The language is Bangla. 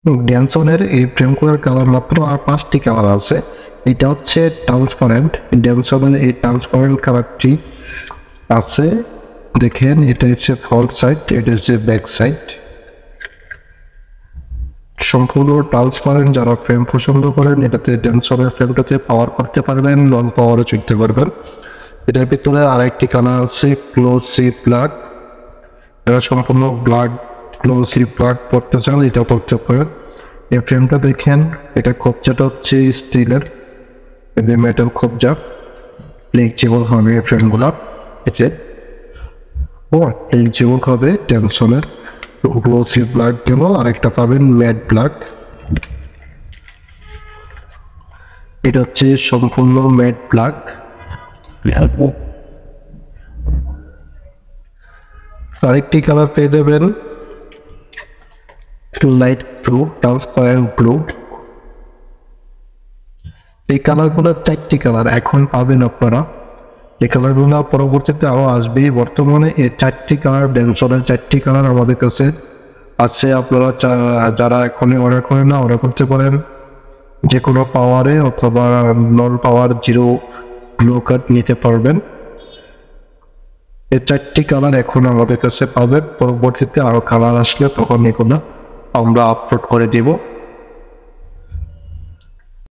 ড্যানসনের এই ফ্রেমগুলোর কালার মাত্র আর 5টি কালার আছে। এটা হচ্ছে ট্রান্সপারেন্ট। ড্যানসনের এই ট্রান্সপারেন্ট কালারটি আছে, দেখেন এটা হচ্ছে ফ্রন্ট সাইড, এটা হচ্ছে ব্যাক সাইড। সম্পূর্ণ ট্রান্সপারেন্ট। যারা ফ্রেম পছন্দ করেন এটাতে ড্যানসনের ফ্রেমটাতে পাওয়ার করতে পারবেন, নন পাওয়ারও চলতে পারবেন। এটার ভিতরে আরেকটি কালার আছে ক্লোজ সি ব্ল্যাক। যারা সম্পূর্ণ ব্ল্যাক ক্লোজ সি ব্ল্যাক পড়তে চান এটা পড়তে পারেন। এই ফ্রেমটা দেখেন, এটা কবজাটা হচ্ছে স্টিলের, এই মেটাল কবজা, ফ্লেক্সিবল হবে এই ফ্রেমগুলো। এতে ফ্লেক্সিবল হবে ড্যানসনের। গ্লোসি ব্ল্যাক গেল, আরেকটা পাবেন ম্যাট ব্ল্যাক। এটা হচ্ছে সম্পূর্ণ ম্যাট ব্ল্যাক। আরেকটি কালার পেয়ে যাবেন লাইট ব্লু, ট্রান্সপারেন্ট ব্লু। এই কালারগুলো 4টি কালার এখন পাবেন আপনারা। এই কালারগুলো পরবর্তীতে আরও আসবে। বর্তমানে এই 4টি কালার, ড্যানসনের 4টি কালার আমাদের কাছে আছে। আপনারা যারা এখনই অর্ডার করেন না, অর্ডার করতে পারেন যে কোনো পাওয়ারে, অথবা নন পাওয়ার জিরো ব্লু কাট নিতে পারবেন। এই 4টি কালার এখন আমাদের কাছে পাবেন। পরবর্তীতে আরও কালার আসলে তখন এগুলো আমরা আপলোড করে দেব।